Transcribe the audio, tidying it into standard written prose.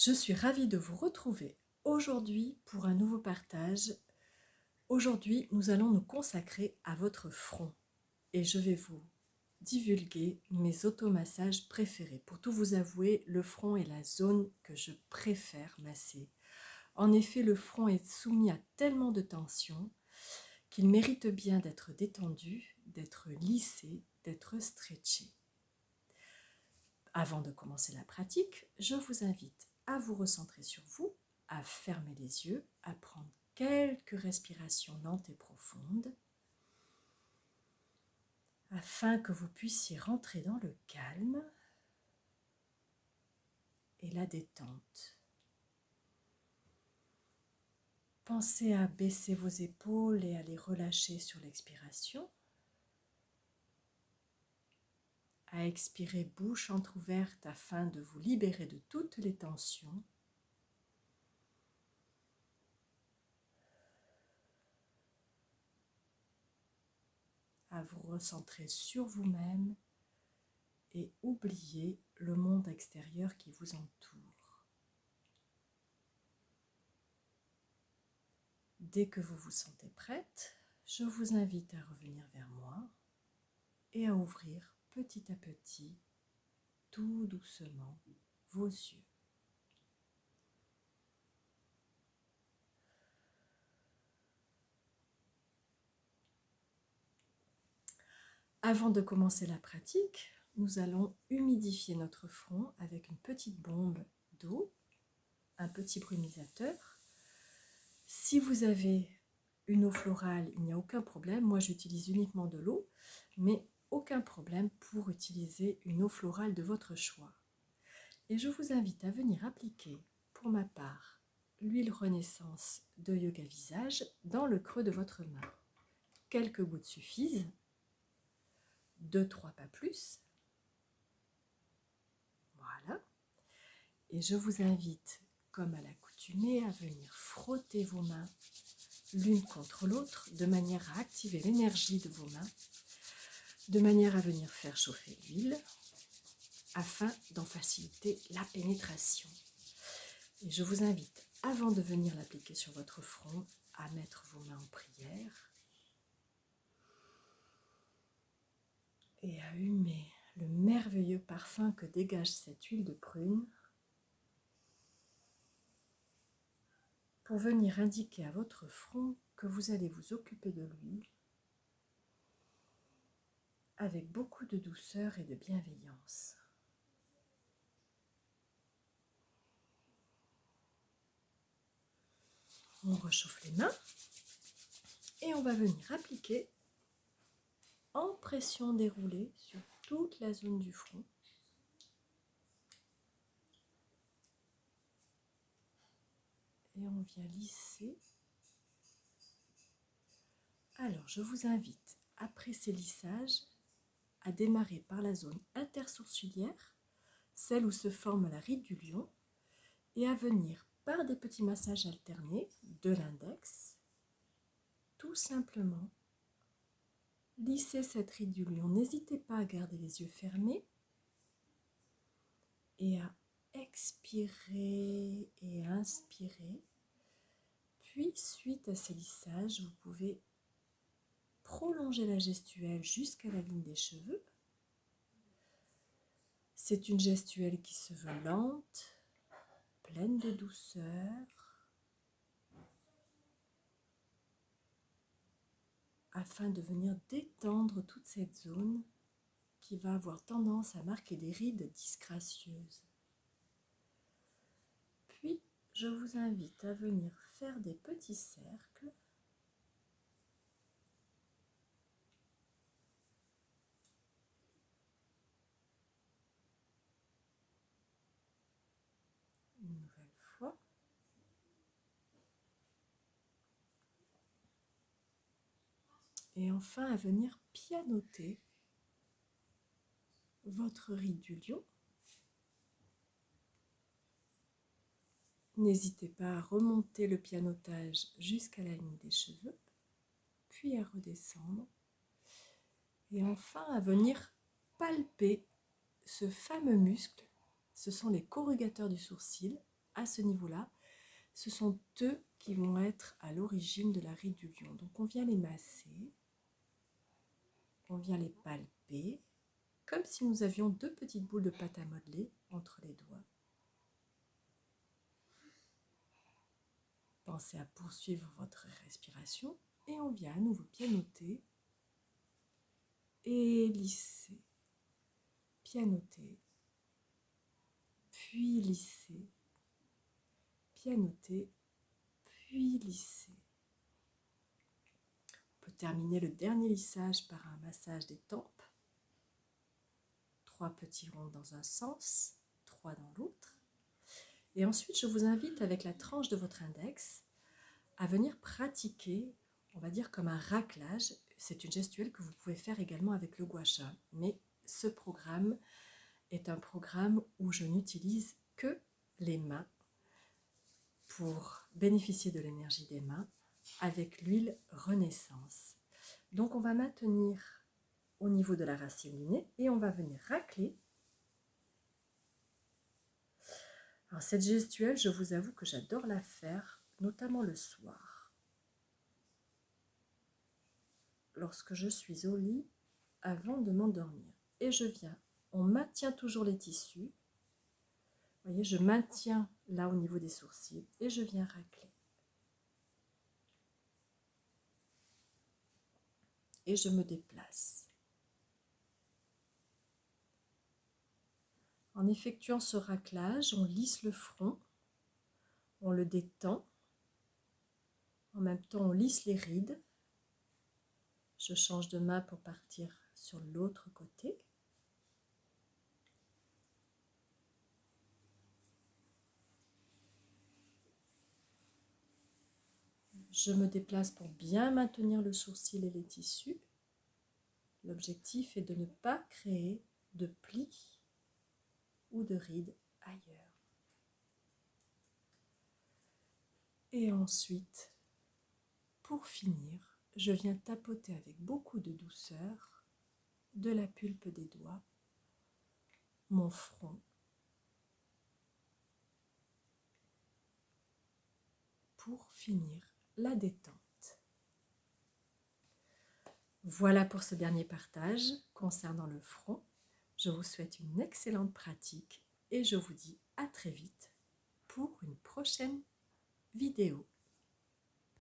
Je suis ravie de vous retrouver aujourd'hui pour un nouveau partage. Aujourd'hui, nous allons nous consacrer à votre front et je vais vous divulguer mes automassages préférés. Pour tout vous avouer, le front est la zone que je préfère masser. En effet, le front est soumis à tellement de tension qu'il mérite bien d'être détendu, d'être lissé, d'être stretché. Avant de commencer la pratique, je vous invite à vous recentrer sur vous, à fermer les yeux, à prendre quelques respirations lentes et profondes afin que vous puissiez rentrer dans le calme et la détente. Pensez à baisser vos épaules et à les relâcher sur l'expiration. À expirer bouche entrouverte afin de vous libérer de toutes les tensions. À vous recentrer sur vous-même et oublier le monde extérieur qui vous entoure. Dès que vous vous sentez prête, je vous invite à revenir vers moi et à ouvrir petit à petit, tout doucement, vos yeux. Avant de commencer la pratique, nous allons humidifier notre front avec une petite bombe d'eau, un petit brumisateur. Si vous avez une eau florale, il n'y a aucun problème. Moi, j'utilise uniquement de l'eau, mais aucun problème pour utiliser une eau florale de votre choix. Et je vous invite à venir appliquer, pour ma part, l'huile Renaissance de Yoga Visage dans le creux de votre main. Quelques gouttes suffisent, 2-3 pas plus. Voilà. Et je vous invite, comme à l'accoutumée, à venir frotter vos mains l'une contre l'autre de manière à activer l'énergie de vos mains, de manière à venir faire chauffer l'huile afin d'en faciliter la pénétration. Et je vous invite, avant de venir l'appliquer sur votre front, à mettre vos mains en prière et à humer le merveilleux parfum que dégage cette huile de prune pour venir indiquer à votre front que vous allez vous occuper de lui avec beaucoup de douceur et de bienveillance. On réchauffe les mains et on va venir appliquer en pression déroulée sur toute la zone du front. Et on vient lisser. Alors, je vous invite, après ces lissages, à démarrer par la zone intersourcilière, celle où se forme la ride du lion, et à venir par des petits massages alternés de l'index, tout simplement lisser cette ride du lion. N'hésitez pas à garder les yeux fermés et à expirer et inspirer. Puis, suite à ces lissages, vous pouvez prolonger la gestuelle jusqu'à la ligne des cheveux. C'est une gestuelle qui se veut lente, pleine de douceur, afin de venir détendre toute cette zone qui va avoir tendance à marquer des rides disgracieuses. Puis, je vous invite à venir faire des petits cercles une nouvelle fois. Et enfin, à venir pianoter votre ride du lion. N'hésitez pas à remonter le pianotage jusqu'à la ligne des cheveux, puis à redescendre. Et enfin, à venir palper ce fameux muscle. Ce sont les corrugateurs du sourcil à ce niveau-là, ce sont eux qui vont être à l'origine de la ride du lion. Donc on vient les masser, on vient les palper, comme si nous avions deux petites boules de pâte à modeler entre les doigts. Pensez à poursuivre votre respiration et on vient à nouveau pianoter et lisser, pianoter, puis lisser, pianoter, puis lisser. On peut terminer le dernier lissage par un massage des tempes. 3 petits ronds dans un sens, 3 dans l'autre. Et ensuite, je vous invite avec la tranche de votre index à venir pratiquer, on va dire comme un raclage. C'est une gestuelle que vous pouvez faire également avec le gua sha. Mais ce programme est un programme où je n'utilise que les mains pour bénéficier de l'énergie des mains avec l'huile Renaissance. Donc on va maintenir au niveau de la racine du nez et on va venir racler. Alors cette gestuelle, je vous avoue que j'adore la faire, notamment le soir. Lorsque je suis au lit, avant de m'endormir. Et je viens, on maintient toujours les tissus. Vous voyez, je maintiens là au niveau des sourcils et je viens racler. Et je me déplace. En effectuant ce raclage, on lisse le front, on le détend. En même temps, on lisse les rides. Je change de main pour partir sur l'autre côté. Je me déplace pour bien maintenir le sourcil et les tissus. L'objectif est de ne pas créer de plis ou de rides ailleurs. Et ensuite, pour finir, je viens tapoter avec beaucoup de douceur de la pulpe des doigts mon front pour finir la détente. Voilà pour ce dernier partage concernant le front. Je vous souhaite une excellente pratique et je vous dis à très vite pour une prochaine vidéo.